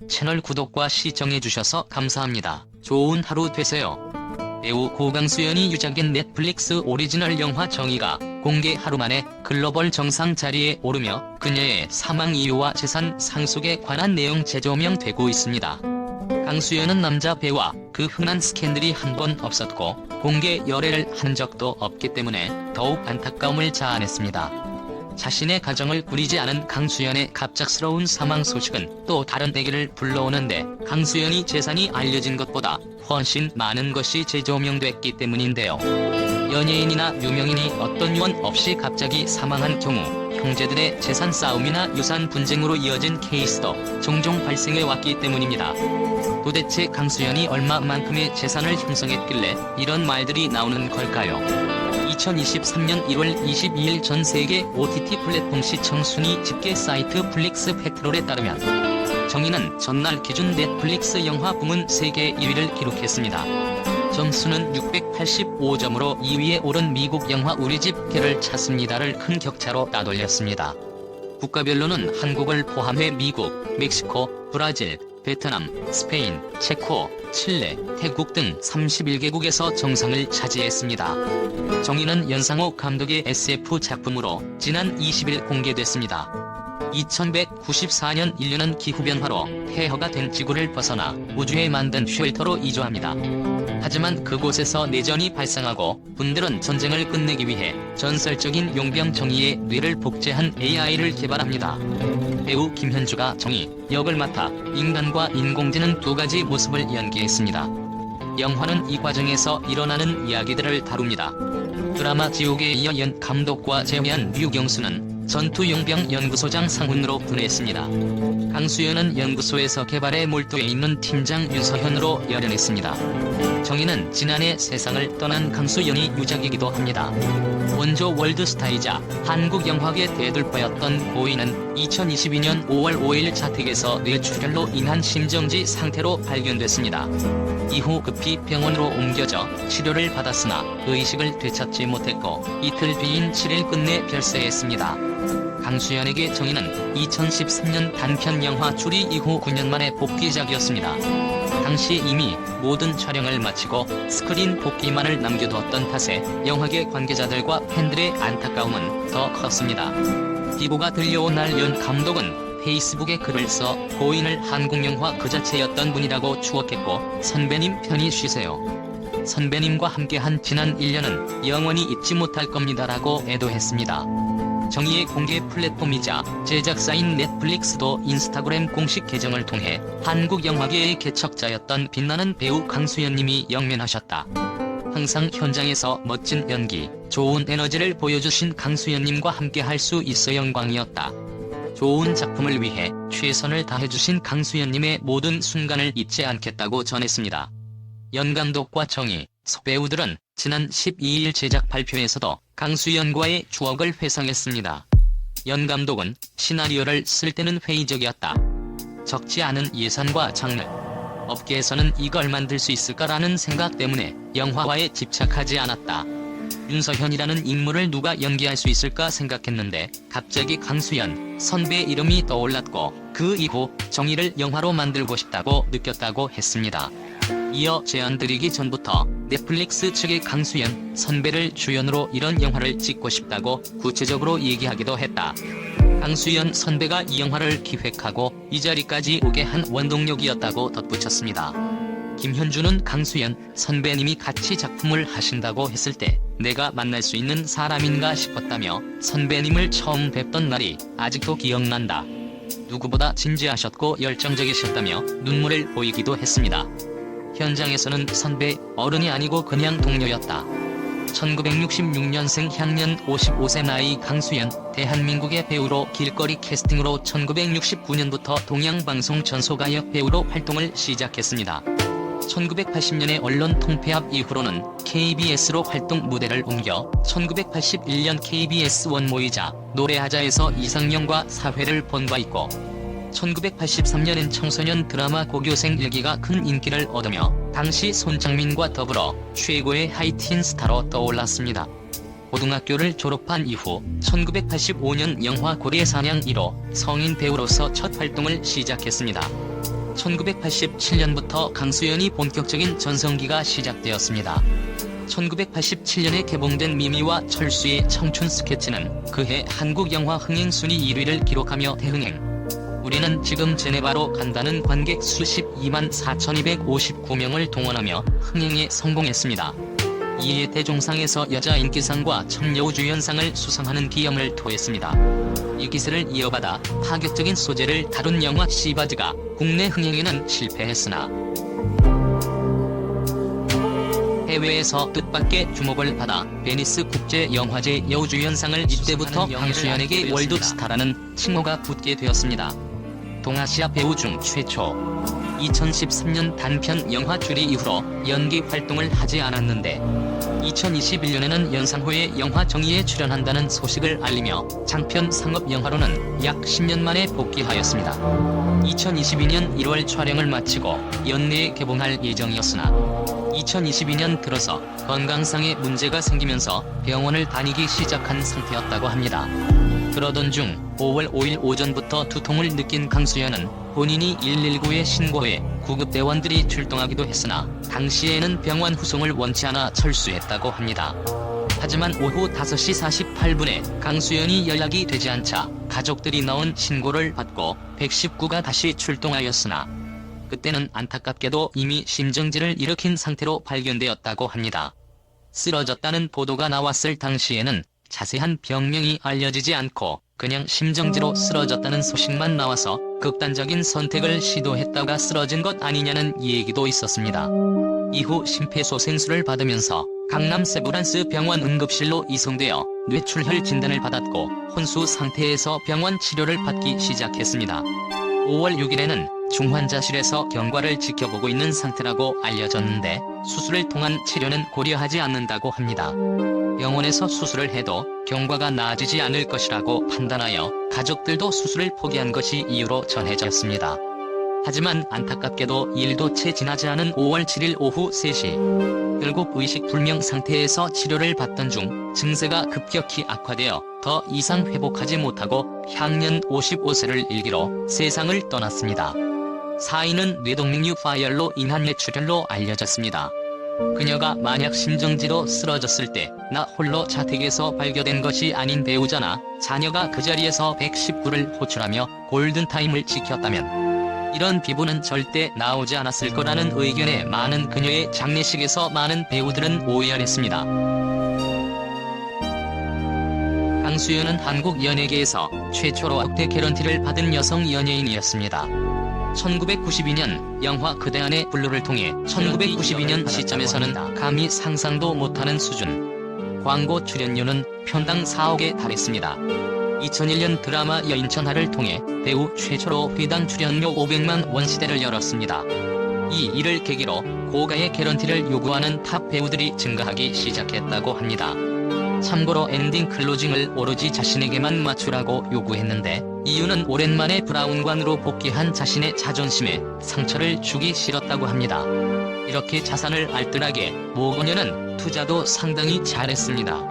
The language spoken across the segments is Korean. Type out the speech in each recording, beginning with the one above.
채널 구독과 시청해주셔서 감사합니다. 좋은 하루 되세요. 배우 고강수연이 유작인 넷플릭스 오리지널 영화 정의가 공개 하루 만에 글로벌 정상 자리에 오르며 그녀의 사망 이유와 재산 상속에 관한 내용 재조명되고 있습니다. 강수연은 남자 배우와 그 흔한 스캔들이 한 번 없었고 공개 열애를 한 적도 없기 때문에 더욱 안타까움을 자아냈습니다. 자신의 가정을 꾸리지 않은 강수연의 갑작스러운 사망 소식은 또 다른 얘기를 불러오는데 강수연이 재산이 알려진 것보다 훨씬 많은 것이 재조명됐기 때문인데요. 연예인이나 유명인이 어떤 유언 없이 갑자기 사망한 경우 형제들의 재산 싸움이나 유산 분쟁으로 이어진 케이스도 종종 발생해왔기 때문입니다. 도대체 강수연이 얼마만큼의 재산을 형성했길래 이런 말들이 나오는 걸까요? 2023년 1월 22일 전 세계 OTT 플랫폼 시청 순위 집계 사이트 플릭스 페트롤에 따르면 정의는 전날 기준 넷플릭스 영화 부문 세계 1위를 기록했습니다. 점수는 685점으로 2위에 오른 미국 영화 우리집 개를 찾습니다를 큰 격차로 따돌렸습니다. 국가별로는 한국을 포함해 미국, 멕시코, 브라질, 베트남, 스페인, 체코, 칠레, 태국 등 31개국에서 정상을 차지했습니다. 정의는 연상호 감독의 SF 작품으로 지난 20일 공개됐습니다. 2194년 인류는 기후변화로 폐허가 된 지구를 벗어나 우주에 만든 쉘터로 이주합니다. 하지만 그곳에서 내전이 발생하고 분들은 전쟁을 끝내기 위해 전설적인 용병 정의의 뇌를 복제한 AI를 개발합니다. 배우 김현주가 정의 역을 맡아 인간과 인공지능 두 가지 모습을 연기했습니다. 영화는 이 과정에서 일어나는 이야기들을 다룹니다. 드라마 지옥에 이어 연 감독과 제외한 류경수는 전투용병 연구소장 상훈으로 분했습니다. 강수연은 연구소에서 개발에 몰두해 있는 팀장 윤서현으로 열연했습니다. 정의는 지난해 세상을 떠난 강수연이 유작이기도 합니다. 원조 월드스타이자 한국 영화계 대들보였던 고인은 2022년 5월 5일 자택에서 뇌출혈로 인한 심정지 상태로 발견됐습니다. 이후 급히 병원으로 옮겨져 치료를 받았으나 의식을 되찾지 못했고 이틀 뒤인 7일 끝내 별세했습니다. 강수연에게 정의는 2013년 단편 영화 주리 이후 9년 만의 복귀작이었습니다. 당시 이미 모든 촬영을 마치고 스크린 복귀만을 남겨두었던 탓에 영화계 관계자들과 팬들의 안타까움은 더 컸습니다. 기고가 들려온 날 연 감독은 페이스북에 글을 써 고인을 한국 영화 그 자체였던 분이라고 추억했고 선배님 편히 쉬세요. 선배님과 함께한 지난 1년은 영원히 잊지 못할 겁니다라고 애도했습니다. 정의의 공개 플랫폼이자 제작사인 넷플릭스도 인스타그램 공식 계정을 통해 한국 영화계의 개척자였던 빛나는 배우 강수연님이 영면하셨다. 항상 현장에서 멋진 연기, 좋은 에너지를 보여주신 강수연님과 함께 할 수 있어 영광이었다. 좋은 작품을 위해 최선을 다해주신 강수연님의 모든 순간을 잊지 않겠다고 전했습니다. 연 감독과 정의, 배우들은 지난 12일 제작 발표에서도 강수연과의 추억을 회상했습니다. 연 감독은 시나리오를 쓸 때는 회의적이었다. 적지 않은 예산과 장르, 업계에서는 이걸 만들 수 있을까라는 생각 때문에 영화화에 집착하지 않았다. 윤서현이라는 인물을 누가 연기할 수 있을까 생각했는데 갑자기 강수연 선배 이름이 떠올랐고 그 이후 정의를 영화로 만들고 싶다고 느꼈다고 했습니다. 이어 제안 드리기 전부터 넷플릭스 측의 강수연 선배를 주연으로 이런 영화를 찍고 싶다고 구체적으로 얘기하기도 했다. 강수연 선배가 이 영화를 기획하고 이 자리까지 오게 한 원동력이었다고 덧붙였습니다. 김현주는 강수연 선배님이 같이 작품을 하신다고 했을 때 내가 만날 수 있는 사람인가 싶었다며 선배님을 처음 뵙던 날이 아직도 기억난다. 누구보다 진지하셨고 열정적이셨다며 눈물을 보이기도 했습니다. 현장에서는 선배, 어른이 아니고 그냥 동료였다. 1966년생 향년 55세 나이 강수연, 대한민국의 배우로 길거리 캐스팅으로 1969년부터 동양방송 전소가역 배우로 활동을 시작했습니다. 1980년에 언론 통폐합 이후로는 KBS로 활동 무대를 옮겨 1981년 KBS 원모이자 노래하자에서 이상형과 사회를 본 바 있고 1983년엔 청소년 드라마 고교생 일기가 큰 인기를 얻으며 당시 손창민과 더불어 최고의 하이틴 스타로 떠올랐습니다. 고등학교를 졸업한 이후 1985년 영화 고래사냥 1호 성인 배우로서 첫 활동을 시작했습니다. 1987년부터 강수연이 본격적인 전성기가 시작되었습니다. 1987년에 개봉된 미미와 철수의 청춘 스케치는 그해 한국 영화 흥행 순위 1위를 기록하며 대흥행. 우리는 지금 제네바로 간다는 관객 수 12만 4,259명을 동원하며 흥행에 성공했습니다. 이에 대종상에서 여자 인기상과 청여우주연상을 수상하는 기염을 토했습니다. 이 기세를 이어받아 파격적인 소재를 다룬 영화 시바즈가 국내 흥행에는 실패했으나 해외에서 뜻밖의 주목을 받아 베니스 국제영화제 여우주연상을 이때부터 강수연에게 월드스타라는 칭호가 붙게 되었습니다. 동아시아 배우 중 최초. 2013년 단편 영화 주리 이후로 연기 활동을 하지 않았는데 2021년에는 연상호의 영화 정의에 출연한다는 소식을 알리며 장편 상업 영화로는 약 10년 만에 복귀하였습니다. 2022년 1월 촬영을 마치고 연내에 개봉할 예정이었으나 2022년 들어서 건강상의 문제가 생기면서 병원을 다니기 시작한 상태였다고 합니다. 그러던 중 5월 5일 오전부터 두통을 느낀 강수연은 본인이 119에 신고해 구급대원들이 출동하기도 했으나 당시에는 병원 후송을 원치 않아 철수했다고 합니다. 하지만 오후 5시 48분에 강수연이 연락이 되지 않자 가족들이 넣은 신고를 받고 119가 다시 출동하였으나 그때는 안타깝게도 이미 심정지를 일으킨 상태로 발견되었다고 합니다. 쓰러졌다는 보도가 나왔을 당시에는 자세한 병명이 알려지지 않고 그냥 심정지로 쓰러졌다는 소식만 나와서 극단적인 선택을 시도했다가 쓰러진 것 아니냐는 얘기도 있었습니다. 이후 심폐소생술을 받으면서 강남 세브란스 병원 응급실로 이송되어 뇌출혈 진단을 받았고 혼수 상태에서 병원 치료를 받기 시작했습니다. 5월 6일에는 중환자실에서 경과를 지켜보고 있는 상태라고 알려졌는데 수술을 통한 치료는 고려하지 않는다고 합니다. 병원에서 수술을 해도 경과가 나아지지 않을 것이라고 판단하여 가족들도 수술을 포기한 것이 이유로 전해졌습니다. 하지만 안타깝게도 1도 채 지나지 않은 5월 7일 오후 3시 결국 의식불명 상태에서 치료를 받던 중 증세가 급격히 악화되어 더 이상 회복하지 못하고 향년 55세를 일기로 세상을 떠났습니다. 사인은 뇌동맥류 파열로 인한 뇌출혈로 알려졌습니다. 그녀가 만약 심정지로 쓰러졌을 때 나 홀로 자택에서 발견된 것이 아닌 배우자나 자녀가 그 자리에서 119를 호출하며 골든타임을 지켰다면 이런 비보는 절대 나오지 않았을 거라는 의견에 많은 그녀의 장례식에서 많은 배우들은 오열했습니다. 강수연은 한국 연예계에서 최초로 억대 개런티를 받은 여성 연예인이었습니다. 1992년 영화 그대 안의 블루를 통해 1992년 시점에서는 감히 상상도 못하는 수준. 광고 출연료는 편당 4억에 달했습니다. 2001년 드라마 여인천하를 통해 배우 최초로 회당 출연료 500만 원 시대를 열었습니다. 이 일을 계기로 고가의 개런티를 요구하는 탑 배우들이 증가하기 시작했다고 합니다. 참고로 엔딩 클로징을 오로지 자신에게만 맞추라고 요구했는데 이유는 오랜만에 브라운관으로 복귀한 자신의 자존심에 상처를 주기 싫었다고 합니다. 이렇게 자산을 알뜰하게 모은 그녀는 투자도 상당히 잘했습니다.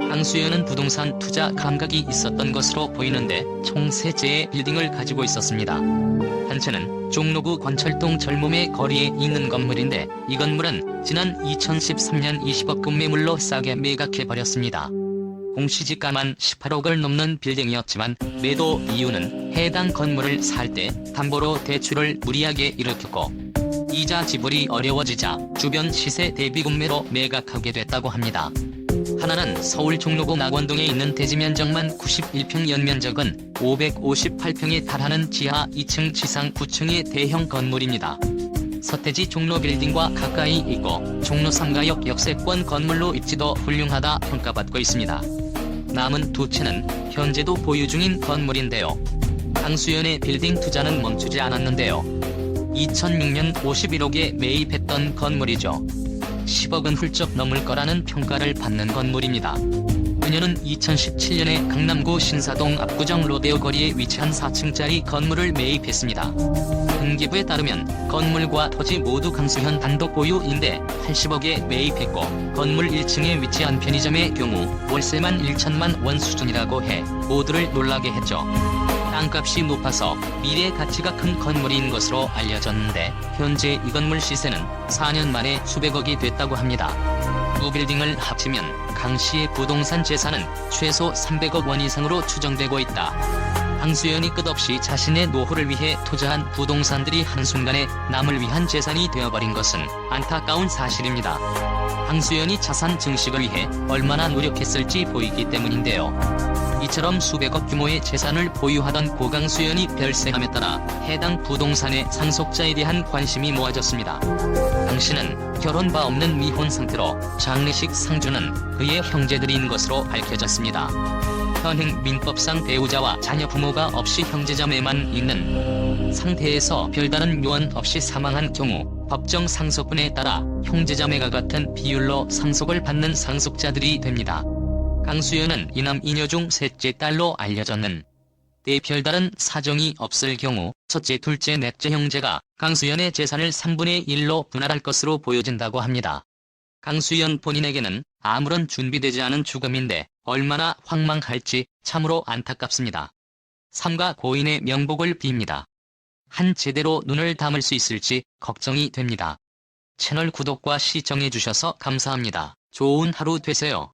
강수연은 부동산 투자 감각이 있었던 것으로 보이는데 총 3채의 빌딩을 가지고 있었습니다. 한 채는 종로구 권철동 젊음의 거리에 있는 건물인데 이 건물은 지난 2013년 20억 급매물로 싸게 매각해버렸습니다. 공시지가만 18억을 넘는 빌딩이었지만 매도 이유는 해당 건물을 살 때 담보로 대출을 무리하게 일으켰고 이자 지불이 어려워지자 주변 시세 대비 급매로 매각하게 됐다고 합니다. 하나는 서울 종로구 낙원동에 있는 대지 면적만 91평 연면적은 558평에 달하는 지하 2층 지상 9층의 대형 건물입니다. 서태지 종로 빌딩과 가까이 있고 종로 3가역 역세권 건물로 입지도 훌륭하다 평가받고 있습니다. 남은 2채는 현재도 보유 중인 건물인데요. 강수연의 빌딩 투자는 멈추지 않았는데요. 2006년 51억에 매입했던 건물이죠. 10억은 훌쩍 넘을 거라는 평가를 받는 건물입니다. 그녀는 2017년에 강남구 신사동 압구정 로데오 거리에 위치한 4층짜리 건물을 매입했습니다. 등기부에 따르면 건물과 토지 모두 강수연 단독 보유인데 80억에 매입했고 건물 1층에 위치한 편의점의 경우 월세만 1천만 원 수준이라고 해 모두를 놀라게 했죠. 땅값이 높아서 미래 가치가 큰 건물인 것으로 알려졌는데 현재 이 건물 시세는 4년 만에 수백억이 됐다고 합니다. 두 빌딩을 합치면 강 씨의 부동산 재산은 최소 300억 원 이상으로 추정되고 있다. 강수연이 끝없이 자신의 노후를 위해 투자한 부동산들이 한순간에 남을 위한 재산이 되어버린 것은 안타까운 사실입니다. 강수연이 자산 증식을 위해 얼마나 노력했을지 보이기 때문인데요. 이처럼 수백억 규모의 재산을 보유하던 고강수연이 별세함에 따라 해당 부동산의 상속자에 대한 관심이 모아졌습니다. 강 씨는 결혼 바 없는 미혼 상태로 장례식 상주는 그의 형제들인 것으로 밝혀졌습니다. 현행 민법상 배우자와 자녀 부모가 없이 형제자매만 있는 상태에서 별다른 요원 없이 사망한 경우 법정 상속분에 따라 형제자매가 같은 비율로 상속을 받는 상속자들이 됩니다. 강수연은 이남 이녀 중 셋째 딸로 알려졌는 데 별다른 사정이 없을 경우 첫째, 둘째, 넷째 형제가 강수연의 재산을 3분의 1로 분할할 것으로 보여진다고 합니다. 강수연 본인에게는 아무런 준비되지 않은 죽음인데 얼마나 황망할지 참으로 안타깝습니다. 삼가 고인의 명복을 빕니다. 한 제대로 눈을 감을 수 있을지 걱정이 됩니다. 채널 구독과 시청해주셔서 감사합니다. 좋은 하루 되세요.